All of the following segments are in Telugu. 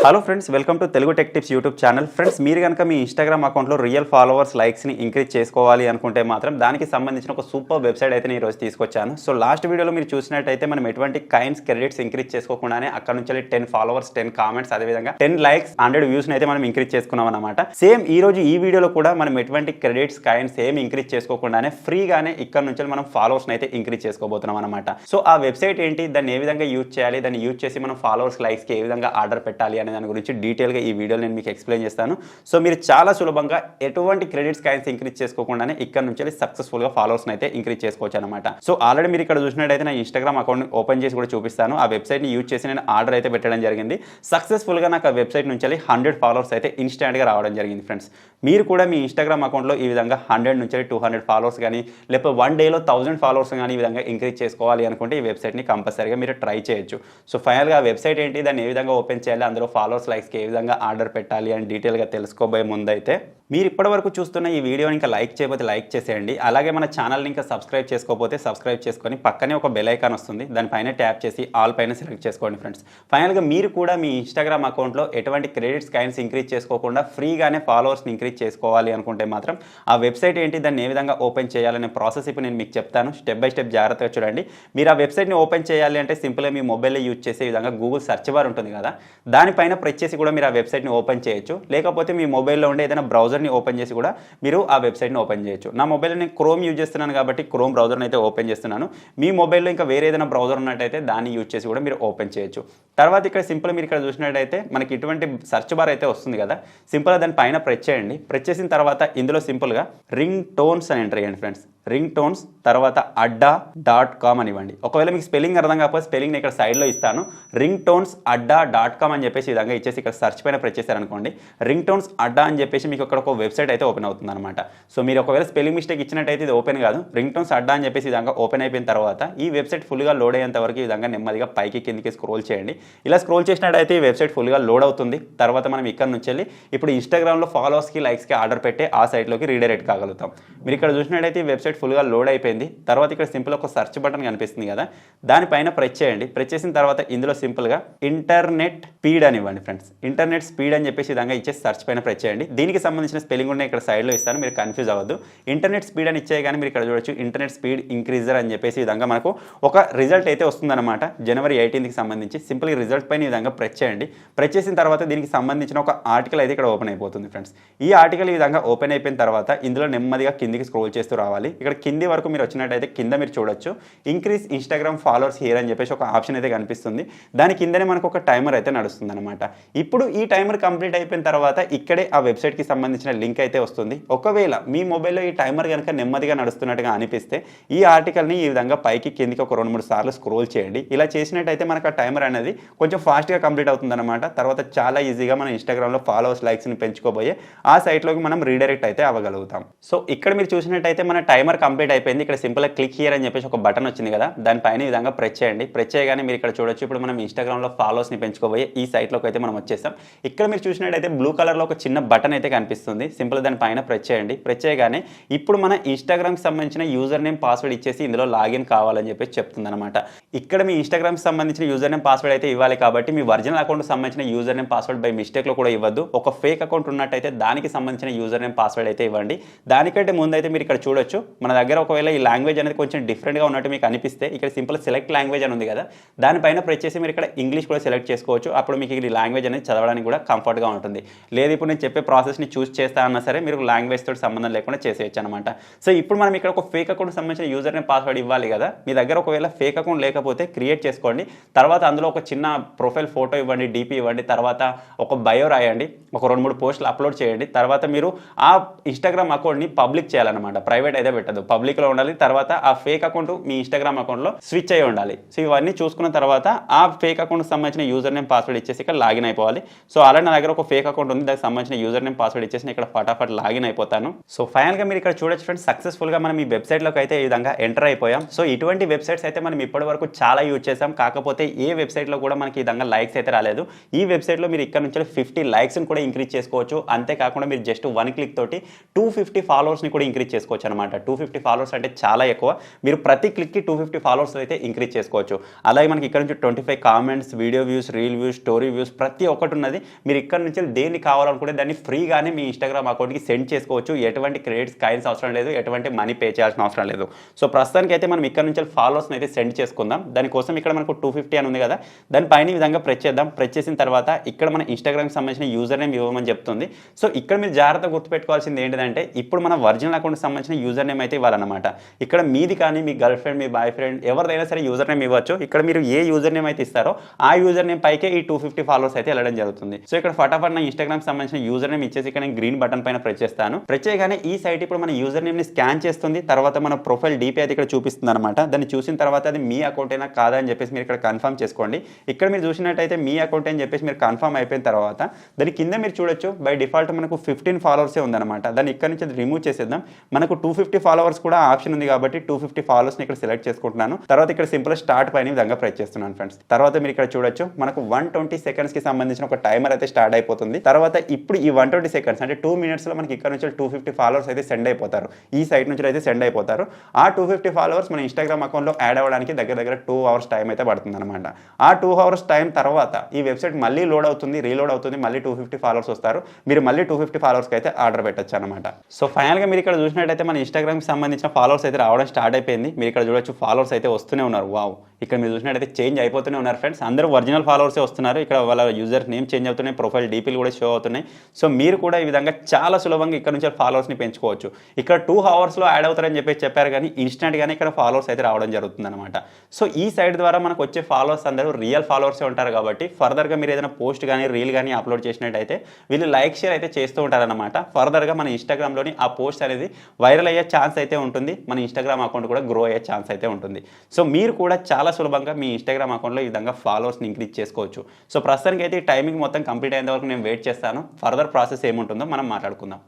Hello friends, welcome to Telugu tech tips YouTube channel. Friends, మీరు కనుక మీ ఇన్స్టాగ్రామ్ అకౌంట్లో రియల్ ఫాలోవర్స్ లైక్స్ని ఇంక్రీజ్ చేసుకోవాలి అనుకుంటే మాత్రం దానికి సంబంధించిన ఒక సూపర్ వెబ్సైట్ అయితే నేను ఈరోజు తీసుకొచ్చాను. సో లాస్ట్ వీడియోలో మీరు చూసినట్టయితే మనం ఎటువంటి కైన్స్ క్రెడిట్స్ ఇంక్రీజ్ చేసుకోకుండానే అక్కడ నుంచి 10 ఫాలోవర్స్ 10 కామెంట్స్ అదేవిధంగా 10 లైక్స్ 100 వ్యూస్ని అయితే మనం ఇంక్రీజ్ చేసుకున్నాం అనమాట. సేమ్ ఈ రోజు ఈ వీడియోలో కూడా మనం ఎటువంటి క్రెడిట్స్ కైన్స్ ఏమి ఇంక్రీజ్ చేసుకోకుండానే ఫ్రీగానే ఇక్కడ నుంచి మనం ఫాలోవర్స్ని అయితే ఇంక్రీజ్ చేసుకోబోతున్నాం అనమాట. సో ఆ వెబ్సైట్ ఏంటి, దాన్ని ఏ విధంగా యూజ్ చేయాలి, దాన్ని యూజ్ చేసి మనం ఫాలోవర్స్ లైక్స్కి ఏ విధంగా ఆర్డర్ పెట్టాలి అనే దాని గురించి డీటెయిల్గా ఈ వీడియోలో నేను మీకు ఎక్స్ప్లెయిన్ చేస్తాను. సో మీరు చాలా సులభంగా ఎటువంటి క్రెడిట్స్ కాయిన్స్ ఇంక్రీజ్ చేసుకోకుండానే ఇక్కడ నుంచి సక్సెస్ఫుల్గా ఫాలోవర్స్ని అయితే ఇంక్రీజ్ చేసుకోవచ్చు అనమాట. సో ఆల్రెడీ మీరు ఇక్కడ చూసినట్టయితే నా ఇన్స్టాగ్రామ్ అకౌంట్ ఓపెన్ చేసి కూడా చూపిస్తాను. ఆ వెబ్సైట్ని యూజ్ చేసి నేను ఆర్డర్ అయితే పెట్టడం జరిగింది. సక్సెస్ఫుల్గా నాకు ఆ వెబ్సైట్ నుంచి 100 ఫాలోవర్స్ అయితే ఇన్స్టాంట్గా రావడం జరిగింది. ఫ్రెండ్స్, మీరు కూడా మీ ఇన్స్టాగ్రామ్ అకౌంట్లో ఈ విధంగా 100 నుంచి 200 ఫాలోవర్స్ కానీ లేకపోతే 1 డేలో 1000 ఫాలోవర్స్ కానీ ఈ విధంగా ఇంక్రీజ్ చేసుకోవాలి అనుకుంటే ఈ వెబ్సైట్ని కంపల్సరీగా మీరు ట్రై చేయొచ్చు. సో ఫైనల్గా ఆ వెబ్సైట్ ఏంటి, దాన్ని ఏ విధంగా ఓపెన్ చేయాలి, అందులో ఫాలోవర్స్ లైక్స్కి ఏ విధంగా ఆర్డర్ పెట్టాలి అని డీటెయిల్గా తెలుసుకోబోయే ముందైతే మీరు ఇప్పటివరకు చూస్తున్న ఈ వీడియోని ఇంకా లైక్ చేయకపోతే లైక్ చేసేయండి. అలాగే మన ఛానల్ని ఇంకా సబ్స్క్రైబ్ చేసుకోకపోతే సబ్స్క్రైబ్ చేసుకొని పక్కనే ఒక బెల్ ఐకాన్ వస్తుంది, దానిపైన ట్యాప్ చేసి ఆల్ పైన సెలెక్ట్ చేసుకోండి. ఫ్రెండ్స్, ఫైనల్గా మీరు కూడా మీ ఇన్స్టాగ్రామ్ అకౌంట్లో ఎటువంటి క్రెడిట్స్ కాయిన్స్ ఇంక్రీజ్ చేసుకోకుండా ఫ్రీగానే ఫాలోవర్స్ని ఇంక్రీజ్ చేసుకోవాలి అనుకుంటే మాత్రం ఆ వెబ్సైట్ ఏంటి, దాన్ని ఏ విధంగా ఓపెన్ చేయాలనే ప్రాసెస్ ఇప్పుడు నేను మీకు చెప్తాను. స్టెప్ బై స్టెప్ జాగ్రత్తగా చూడండి. మీరు ఆ వెబ్సైట్ని ఓపెన్ చేయాలి అంటే సింపుల్గా మీ మొబైల్లో యూజ్ చేసే విధంగా గూగుల్ సెర్చ్ బార్ ఉంటుంది కదా, దానిపైన ప్రెస్ చేసి కూడా మీరు ఆ వెబ్సైట్ని ఓపెన్ చేయొచ్చు. లేకపోతే మీ మొబైల్లో ఉండే ఏదైనా బ్రౌజర్ని ఓపెన్ చేసి కూడా మీరు ఆ వెబ్సైట్ని ఓపెన్ చేయొచ్చు. నా మొబైల్లో నేను క్రోమ్ యూజ్ చేస్తున్నాను కాబట్టి క్రోమ్ బ్రౌజర్ని అయితే ఓపెన్ చేస్తున్నాను. మీ మొబైల్లో ఇంకా వేరే ఏదైనా బ్రౌజర్ ఉన్నట్టయితే దాన్ని యూజ్ చేసి కూడా మీరు ఓపెన్ చేయొచ్చు. తర్వాత ఇక్కడ సింపుల్ మీరు ఇక్కడ చూసినట్టయితే మనకి ఇటువంటి సెర్చ్ బార్ అయితే వస్తుంది కదా, సింపుల్గా దాని పైన ప్రెస్ చేయండి. ప్రెస్ చేసిన తర్వాత ఇందులో సింపుల్గా రింగ్ టోన్స్ అని ఎంటర్ చేయండి. ఫ్రెండ్స్, రింగ్ టోన్స్ తర్వాత adda.com అని ఇవ్వండి. ఒకవేళ మీకు స్పెల్లింగ్ అర్థం కాకపోతే స్పెల్లింగ్ ఇక్కడ సైడ్లో ఇస్తాను. రింగ్ టోన్స్ adda.com అని చెప్పేసి ఈ విధంగా ఇచ్చేసి ఇక్కడ సర్చ్ పైన ప్రెస్ చేశారనుకోండి, రింగ్ టోన్స్ అడ్డా అని చెప్పేసి మీకు ఇక్కడ ఒక వెబ్సైట్ అయితే ఓపెన్ అవుతుంది అనమాట. సో మీరు ఒకవేళ స్పెల్లింగ్ మిస్టేక్ ఇచ్చినట్టయితే ఇది ఓపెన్ కాదు. రింగ్ టోన్స్ అడ్డా అని చెప్పేసి ఈ విధంగా ఓపెన్ అయిపోయిన తర్వాత ఈ వెబ్సైట్ ఫుల్గా లోడ్ అయ్యేంత వరకు ఈ విధంగా నెమ్మదిగా పైకి కిందికి స్క్రోల్ చేయండి. ఇలా స్క్రోల్ చేసినట్టయితే ఈ వెబ్సైట్ ఫుల్గా లోడ్ అవుతుంది. తర్వాత మనం ఇక్కడ నుంచి వెళ్ళి ఇప్పుడు ఇన్స్టాగ్రామ్లో ఫాలోవర్స్కి లైక్స్కి ఆర్డర్ పెట్టే ఆ సైట్లోకి రీడైరెక్ట్ కాగలుగుతాం. మీరు ఇక్కడ చూసినట్టయితే ఈ వెబ్సైట్ ఫుల్గా లోడ్ అయిపోయింది. తర్వాత ఇక్కడ సింపుల్ ఒక సెర్చ్ బటన్ కనిపిస్తుంది కదా, దానిపైన ప్రెస్ చేయండి. ప్రెస్ చేసిన తర్వాత ఇందులో సింపుల్గా ఇంటర్నెట్ స్పీడ్ అని ఇవ్వండి. ఫ్రెండ్స్, ఇంటర్నెట్ స్పీడ్ అని చెప్పేసి విధంగా ఇచ్చేసి సెర్చ్ పైన ప్రెస్ చేయండి. దీనికి సంబంధించిన స్పెల్లింగ్ కూడా ఇక్కడ సైడ్లో ఇస్తాను, మీరు కన్ఫ్యూజ్ అవ్వద్దు. ఇంటర్నెట్ స్పీడ్ అని ఇచ్చే కానీ మీరు ఇక్కడ చూడొచ్చు ఇంటర్నెట్ స్పీడ్ ఇంక్రీజర్ అని చెప్పేసి ఈ విధంగా మనకు ఒక రిజల్ట్ అయితే వస్తుందన్నమాట. జనవరి 18కి సంబంధించి సింపుల్ ఈ రిజల్ట్ పైన ఈ విధంగా ప్రెస్ చేయండి. ప్రెస్ చేసిన తర్వాత దీనికి సంబంధించిన ఒక ఆర్టికల్ అయితే ఇక్కడ ఓపెన్ అయిపోతుంది. ఫ్రెండ్స్, ఈ ఆర్టికల్ ఈ విధంగా ఓపెన్ అయిపోయిన తర్వాత ఇందులో నెమ్మదిగా కిందికి స్క్రోల్ చేస్తూ రావాలి. ఇక్కడ కింది వరకు మీరు వచ్చినట్టయితే కింద మీరు చూడొచ్చు ఇంక్రీజ్ ఇన్స్టాగ్రామ్ ఫాలోవర్స్ హియర్ అని చెప్పేసి ఒక ఆప్షన్ అయితే కనిపిస్తుంది. దాని కిందనే మనకు ఒక టైమర్ అయితే నడుస్తుంది అనమాట. ఇప్పుడు ఈ టైమర్ కంప్లీట్ అయిపోయిన తర్వాత ఇక్కడే ఆ వెబ్సైట్కి సంబంధించిన లింక్ అయితే వస్తుంది. ఒకవేళ మీ మొబైల్లో ఈ టైమర్ కనుక నెమ్మదిగా నడుస్తున్నట్టుగా అనిపిస్తే ఈ ఆర్టికల్ని ఈ విధంగా పైకి కిందికి ఒక 2-3 సార్లు స్క్రోల్ చేయండి. ఇలా చేసినట్టయితే మనకు ఆ టైమర్ అనేది కొంచెం ఫాస్ట్గా కంప్లీట్ అవుతుంది అనమాట. తర్వాత చాలా ఈజీగా మన ఇన్స్టాగ్రామ్లో ఫాలోవర్స్ లైక్స్ని పెంచుకోబోయే ఆ సైట్లోకి మనం రీడైరెక్ట్ అయితే అవ్వగలుగుతాం. సో ఇక్కడ మీరు చూసినట్టయితే మన టైమర్ కంప్లీట్ అయిపోయింది. ఇక్కడ సింపుల్గా క్లిక్ హియర్ అని చెప్పేసి ఒక బటన్ వచ్చింది కదా, దానిపైన ఈ విధంగా ప్రెస్ చేయండి. ప్రెస్ చేయగానే మీరు ఇక్కడ చూడొచ్చు ఇప్పుడు మనం ఇన్స్టాగ్రామ్లో ఫాలోవర్స్ని పెంచుకోబోయే ఈ సైట్లోకి అయితే మనం వచ్చేసాం. ఇక్కడ మీరు చూసినట్టయితే బ్లూ కలర్లో ఒక చిన్న బటన్ అయితే కనిపిస్తుంది. సింపుల్ దాని పైన ప్రెస్ చేయండి. ప్రెస్ చేయగానే ఇప్పుడు మన ఇన్స్టాగ్రామ్కి సంబంధించిన యూజర్ నేమ్ పాస్వర్డ్ ఇచ్చేసి ఇందులో లాగిన్ కావాలని చెప్పేసి చెప్తుంది అనమాట. ఇక్కడ మీ ఇన్స్టాగ్రామ్కి సంబంధించిన యూజర్ నేమ్ పాస్వర్డ్ అయితే ఇవ్వాలి కాబట్టి మీ ఒరిజినల్ అకౌంట్కి సంబంధించిన యూజర్ నేమ్ పాస్వర్డ్ బై మిస్టేక్లో కూడా ఇవ్వద్దు. ఒక ఫేక్ అకౌంట్ ఉన్నట్టయితే దానికి సంబంధించిన యూజర్ నేమ్ పాస్వర్డ్ అయితే ఇవ్వండి. దానికంటే ముందు అయితే మీరు ఇక్కడ చూడొచ్చు మన దగ్గర ఒకవేళ ఈ లాంగ్వేజ్ అనేది కొంచెం డిఫరెంట్గా ఉన్నట్టు మీకు అనిపిస్తే ఇక్కడ సింపుల్ సెలెక్ట్ లాంగ్వేజ్ అని ఉంది కదా, దానిపైన ప్రెస్ చేసి మీరు ఇక్కడ ఇంగ్లీష్ కూడా సెలెక్ట్ చేసుకోవచ్చు. అప్పుడు మీకు ఈ లాంగ్వేజ్ అనేది చదవడానికి కూడా కంఫర్ట్గా ఉంటుంది. లేదు ఇప్పుడు నేను చెప్పే ప్రాసెస్ని చూస్ చేస్తా అన్నా సరే మీరు లాంగ్వేజ్ తోటి సంబంధం లేకుండా చేసేయచ్చు అనమాట. సో ఇప్పుడు మనం ఇక్కడ ఒక ఫేక్ అకౌంట్ సంబంధించిన యూజర్ నేమ్ పాస్వర్డ్ ఇవ్వాలి కదా, మీ దగ్గర ఒకవేళ ఫేక్ అకౌంట్ లేకపోతే క్రియేట్ చేసుకోండి. తర్వాత అందులో ఒక చిన్న ప్రొఫైల్ ఫోటో ఇవ్వండి, డీపీ ఇవ్వండి, తర్వాత ఒక బయో రాయండి, ఒక 2-3 పోస్టులు అప్లోడ్ చేయండి. తర్వాత మీరు ఆ ఇన్స్టాగ్రామ్ అకౌంట్ని పబ్లిక్ చేయాలన్నమాట, ప్రైవేట్ అయితే పెట్టదు, పబ్లిక్లో ఉండాలి. తర్వాత ఆ ఫేక్ అకౌంట్ మీ ఇన్స్టాగ్రామ్ అకౌంట్లో స్విచ్ అయ్యి ఉండాలి. సో ఇవన్నీ చూసుకున్న తర్వాత ఆ ఫేక్ అకౌంట్కి సంబంధించిన యూజర్ నేమ్ పాస్వర్డ్ ఇచ్చేసి ఇక్కడ లాగిన్ అయిపోవాలి. సో అలాగే నా దగ్గర ఒక ఫేక్ అకౌంట్ ఉంది, దానికి సంబంధించిన యూజర్ నేమ్ పాస్వర్డ్ ఇచ్చేసి ఇక్కడ ఫటాఫట్ లాగిన్ అయిపోతాను. సో ఫైనల్గా మీరు ఇక్కడ చూడొచ్చు ఫ్రెండ్స్, సక్సెస్ఫుల్గా మనం ఈ వెబ్సైట్లోకి అయితే ఈ విధంగా ఎంటర్ అయిపోయాం. సో ఇటువంటి వెబ్సైట్స్ అయితే మనం ఇప్పటి వరకు చాలా యూజ్ చేసాం. కాకపోతే ఏ వెబ్సైట్లో కూడా మనకి ఈ విధంగా లైక్స్ అయితే రాలేదు. ఈ వెబ్సైట్లో మీరు ఇక్కడ నుంచి 50 లైక్స్ని కూడా ఇంక్రీజ్ చేసుకోవచ్చు. అంతేకాకుండా మీరు జస్ట్ 1 క్లిక్ తోటి 250 ఫాలోవర్స్ని కూడా ఇంక్రీజ్ చేసుకోవచ్చు అనమాట. 250 ఫాలోవర్స్ అంటే చాలా ఎక్కువ. మీరు ప్రతి క్లిక్కి 250 ఫాలోవర్స్ అయితే ఇంక్రీజ్ చేసుకోవచ్చు. అలాగే మనకి ఇక్కడ నుంచి 25 comments, video views, reel views, story views ప్రతి ఒక్కటి ఉన్నది. మీరు ఇక్కడ నుంచి దేన్ని కావాలనుకుంటే దాన్ని ఫ్రీగానే మీ ఇన్స్టాగ్రామ్ అకౌంట్కి సెండ్ చేసుకోవచ్చు. ఎటువంటి క్రెడిట్స్ కాయిన్స్ అవసరం లేదు, ఎటువంటి మనీ పే చేయాల్సిన అవసరం లేదు. సో ప్రస్తుతానికి అయితే మనం ఇక్కడ నుంచి ఫాలోవర్స్ని అయితే సెండ్ చేసుకుందాం. దానికోసం ఇక్కడ మనకు 250 అని ఉంది కదా, దానిపైన ఈ విధంగా ప్రెస్ చేద్దాం. ప్రెస్ చేసిన తర్వాత ఇక్కడ మన ఇన్స్టాగ్రామ్కి సంబంధించిన యూజర్ నేమ్ ఇవ్వమని చెప్తుంది. సో ఇక్కడ మీరు జాగ్రత్తగా గుర్తుపెట్టుకోవాల్సింది ఏంటంటే ఇప్పుడు మన ఒరిజినల్ అకౌంట్కి సంబంధించిన యూజర్ నేమ్ అయితే ఇవ్వాలన్నమాట. ఇక్కడ మీది కానీ మీ గర్ల్ ఫ్రెండ్, మీ బాయ్ ఫ్రెండ్ ఎవరిదైనా సరే యూజర్ నేమ్ ఇవ్వచ్చు. ఇక్కడ మీరు ఏ యూజర్ నేమ్ అయితే ఇస్తారో ఆ యూజర్ నేమ్ పైకే ఈ 250 ఫాలోవర్స్ అయితే వెళ్ళడం జరుగుతుంది. సో ఇక్కడ ఫటాఫట్ నా ఇన్స్టాగ్రామ్ సంబంధించిన యూజర్ నేమ్ ఇచ్చేసి ఇక్కడ నేను గ్రీన్ బటన్ పైన ప్రెస్ చేస్తాను. ప్రెస్ చేయగానే ఈ సైట్ ఇప్పుడు మన యూజర్ నేమ్ని స్కాన్ చేస్తుంది. తర్వాత మన ప్రొఫైల్ డీపీ అయితే ఇక్కడ చూపిస్తుంది అనమాట. దాన్ని చూసిన తర్వాత అది మీ అకౌంట్ అయినా కాదా అని చెప్పేసి మీరు ఇక్కడ కన్ఫర్మ్ చేసుకోండి. ఇక్కడ మీరు చూసినట్టయితే మీ అకౌంట్ అని చెప్పేసి మీరు కన్ఫర్మ్ అయిపోయిన తర్వాత దాని కింద మీరు చూడొచ్చు బై డిఫాల్ట్ మనకు 15 ఫాలోవర్సే ఉందన్నమాట. దాన్ని ఇక్కడ నుంచి రిమూవ్ చేసేద్దాం. మనకు 250 ఫాలోవర్స్ కూడా ఆప్షన్ ఉంది కాబట్టి 250 ఫాలోవర్స్ని ఇక్కడ సెలెక్ట్ చేసుకుంటున్నాను. తర్వాత ఇక్కడ సింపుల్ స్టార్ట్ పైన విధంగా ప్రెస్ చేస్తున్నాను ఫ్రెండ్స్. తర్వాత మీరు ఇక్కడ చూడొచ్చు మనకు 120 సెకండ్స్కి సంబంధించిన ఒక టైమర్ అయితే స్టార్ట్ అయిపోతుంది. తర్వాత ఇప్పుడు ఈ 120 సెకండ్స్ అంటే 2 మినిట్స్లో మనకి ఇక్కడ నుంచి 250 ఫాలోవర్స్ అయితే సెండ్ అయిపోతారు. ఈ సైట్ నుంచి అయితే సెండ్ అయిపోతారు. ఆ 250 ఫాలోవర్స్ మన ఇన్స్టాగ్రామ్ అకౌంట్లో యాడ్ అవ్వడానికి దగ్గర 2 అవర్స్ టైం అయితే పడుతుంది అనమాట. ఆ 2 అవర్స్ టైం తర్వాత ఈ వెబ్సైట్ మళ్ళీ లోడ్ అవుతుంది, రీలోడ్ అవుతుంది, మళ్ళీ 250 ఫాలోవర్స్ వస్తారు. మీరు మళ్ళీ 250 ఫాలోవర్స్కి అయితే ఆర్డర్ పెట్టచ్చు అనమాట. సో ఫైనల్గా మీరు ఇక్కడ చూసినట్టయితే మన ఇన్స్టాగ్రామ్కి సంబంధించిన ఫాలోవర్స్ అయితే రావడం స్టార్ట్ అయిపోయింది. మీరు ఇక్కడ చూడొచ్చు ఫాలోవర్స్ అయితే వస్తూనే ఉన్నారు. వావ్, ఇక్కడ మీరు చూసినట్టయితే చేంజ్ అయిపోతూనే ఉన్నారు ఫ్రెండ్స్. అందరూ ఒరిజినల్ ఫాలోవర్సే వస్తున్నారు. ఇక్కడ వాళ్ళ యూజర్ నేమ్ చేంజ్ అవుతున్నాయి, ప్రొఫైల్ డీపీలు కూడా షో అవుతున్నాయి. సో మీరు కూడా ఈ విధంగా చాలా సులభంగా ఇక్కడ నుంచి ఫాలోవర్స్ని పెంచుకోవచ్చు. ఇక్కడ 2 అవర్స్లో యాడ్ అవుతారని చెప్పారు కానీ ఇన్స్టెంట్గానే ఇక్కడ ఫాలోవర్స్ అయితే రావడం జరుగుతుంది అనమాట. సో ఈ సైట్ ద్వారా మనకు వచ్చే ఫాలోవర్స్ అందరూ రియల్ ఫాలోవర్సే ఉంటారు కాబట్టి ఫర్దర్గా మీరు ఏదైనా పోస్ట్ కానీ రీల్ కానీ అప్లోడ్ చేసినట్టయితే వీళ్ళు లైక్ షేర్ అయితే చేస్తూ ఉంటారనమాట. ఫర్దర్గా మన ఇన్స్టాగ్రామ్లోని ఆ పోస్ట్ అనేది వైరల్ అయ్యే ఛాన్స్ అయితే ఉంటుంది. మన ఇన్స్టాగ్రామ్ అకౌంట్ కూడా గ్రో అయ్యే ఛాన్స్ అయితే ఉంటుంది. సో మీరు కూడా చాలా సులభంగా మీ ఇన్స్టాగ్రామ్ అకౌంట్లో ఈ విధంగా ఫాలోవర్స్ని ఇంక్రీజ్ చేసుకోవచ్చు. సో ప్రస్తుతానికి అయితే ఈ టైమింగ్ మొత్తం కంప్లీట్ అయ్యేంత వరకు నేను వెయిట్ చేస్తాను. ఫర్దర్ ప్రాసెస్ ఏముంటుందో మనం మాట్లాడుకుందాం.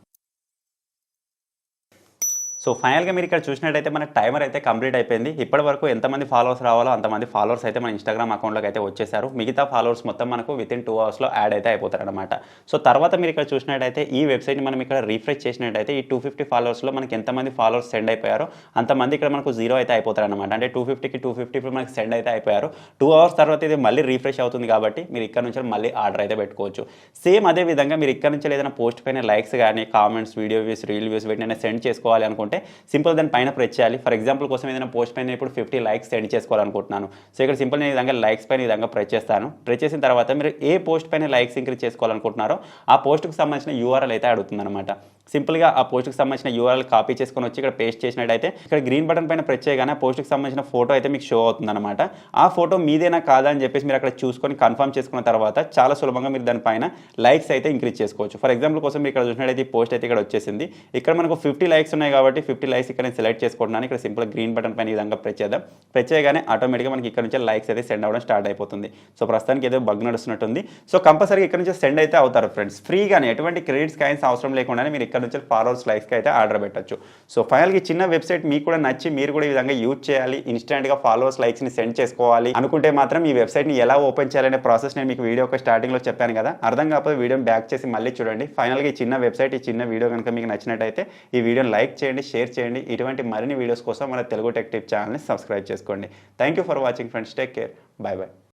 సో ఫైనల్గా మీరు ఇక్కడ చూసినట్టయితే మన టైమర్ అయితే కంప్లీట్ అయిపోయింది. ఇప్పటి వరకు ఎంతమంది ఫాలోవర్స్ రావాలో అంతమంది ఫాలోవర్స్ అయితే మన ఇన్స్టాగ్రామ్ అకౌంట్లోకి అయితే వచ్చేసారు. మిగతా ఫాలోవర్స్ మొత్తం మనకు వితిన్ 2 అవర్స్లో యాడ్ అయితే అయిపోతారు అనమాట. సో తర్వాత మీరు ఇక్కడ చూసినట్టయితే ఈ వెబ్సైట్ని మనం ఇక్కడ రీఫ్రెష్ చేసినట్టయితే ఈ 250 ఫాలోవర్స్లో మనకి ఎంతమంది ఫాలోవర్స్ సెండ్ అయిపోయారో అంతమంది ఇక్కడ మనకు 0 అయితే అయిపోతారు అనమాట. అంటే 250కి 250 ఇప్పుడు మనకి సెండ్ అయితే అయిపోయారు. 2 అవర్స్ తర్వాత ఇది మళ్ళీ రీఫ్రెష్ అవుతుంది కాబట్టి మీరు ఇక్కడ నుంచి మళ్ళీ ఆర్డర్ అయితే పెట్టుకోవచ్చు. సేమ్ అదే విధంగా మీరు ఇక్కడ నుంచి ఏదైనా పోస్ట్ పైన లైక్స్ కానీ comments, video views, reel views వీటిని సెండ్ చేసుకోవాలి అనుకుంటే సింపుల్ దాని పైన ప్రెస్ చేయాలి. ఫర్ ఎగ్జాంపుల్ కోసం ఏదైనా పోస్ట్ పైన ఇప్పుడు 50 లైక్స్ సెండ్ చేసుకోవాలనుకుంటున్నాను. సో ఇక్కడ సింపుల్ నేను ఈ విధంగా లైక్స్ పైన ఈ విధంగా ప్రెస్ చేస్తాను. ప్రెస్ చేసిన తర్వాత మీరు ఏ పోస్ట్ పైన లైక్స్ ఇంక్రీజ్ చేసుకోవాలనుకుంటున్నారో ఆ పోస్ట్కి సంబంధించిన యూఆర్ఎల్ అయితే అడుగుతుంది అనమాట. సింపుల్గా ఆ పోస్ట్కి సంబంధించిన యూఆర్ఎల్ కాపీ చేసుకొని వచ్చి ఇక్కడ పేస్ట్ చేసినట్టయితే ఇక్కడ గ్రీన్ బటన్ పైన ప్రెస్ చేయగానే ఆ పోస్ట్కి సంబంధించిన ఫోటో అయితే మీకు షో అవుతుంది అనమాట. ఆ ఫోటో మీదేనా కాదా అని చెప్పేసి మీరు అక్కడ చూసుకొని కన్ఫర్మ్ చేసుకున్న తర్వాత చాలా సులభంగా మీరు దానిపైన లైక్స్ అయితే ఇంక్రీజ్ చేసుకోవచ్చు. ఫర్ ఎగ్జాంపుల్ కోసం మీరు ఇక్కడ చూసినట్టయితే ఈ పోస్ట్ అయితే ఇక్కడ వచ్చేసింది. ఇక్కడ మనకు 50 లైక్స్ ఉన్నాయి కాబట్టి 50 లైక్స్ ఇక్కడ నేను సెలెక్ట్ చేసుకుంటున్నాను. ఇక్కడ సింపుల్ గ్రీన్ బటన్ పైన ఈ విధంగా ప్రెస్ చేద్దాం. ప్రెస్ చేయగానే ఆటోమేటిక్గా మనకి ఇక్కడ నుంచి లైక్స్ అయితే సెండ్ అవ్వడం స్టార్ట్ అయిపోతుంది. సో ప్రస్తుతానికి ఏదో బగ్ నడుస్తున్నట్టుంది. సో కంపల్సరీ ఇక్కడ నుంచి సెండ్ అయితే అవుతారు ఫ్రెండ్స్. ఫ్రీగానే ఎటువంటి క్రెడిట్స్ కాయిన్స్ అవసరం లేకుండానే మీరు ఇక్కడ నుంచి ఫాలోవర్స్ లైక్స్కి అయితే ఆర్డర్ పెట్టచ్చు. సో ఫైనల్గా చిన్న వెబ్సైట్ మీకు కూడా నచ్చి మీరు కూడా ఈ విధంగా యూజ్ చేయాలి, ఇన్స్టెంట్గా ఫాలోవర్స్ లైక్స్ని సెండ్ చేసుకోవాలి అనుకుంటే మాత్రం ఈ వెబ్సైట్ని ఎలా ఓపెన్ చేయాలనే ప్రాసెస్ నేను మీకు వీడియో స్టార్టింగ్లో చెప్పాను కదా. అర్థం కాకపోతే వీడియోని బ్యాక్ చేసి మళ్ళీ చూడండి. ఫైనల్గా ఈ చిన్న వెబ్సైట్, ఈ చిన్న వీడియో కనుక మీకు నచ్చినట్టయితే ఈ వీడియోని లైక్ చేయండి, షేర్ చేయండి. ఇటువంటి మరిన్ని వీడియోస్ కోసం మన తెలుగు టెక్ టిప్ ఛానల్ని సబ్స్క్రైబ్ చేసుకోండి. Thank you for watching friends. Take care. Bye bye.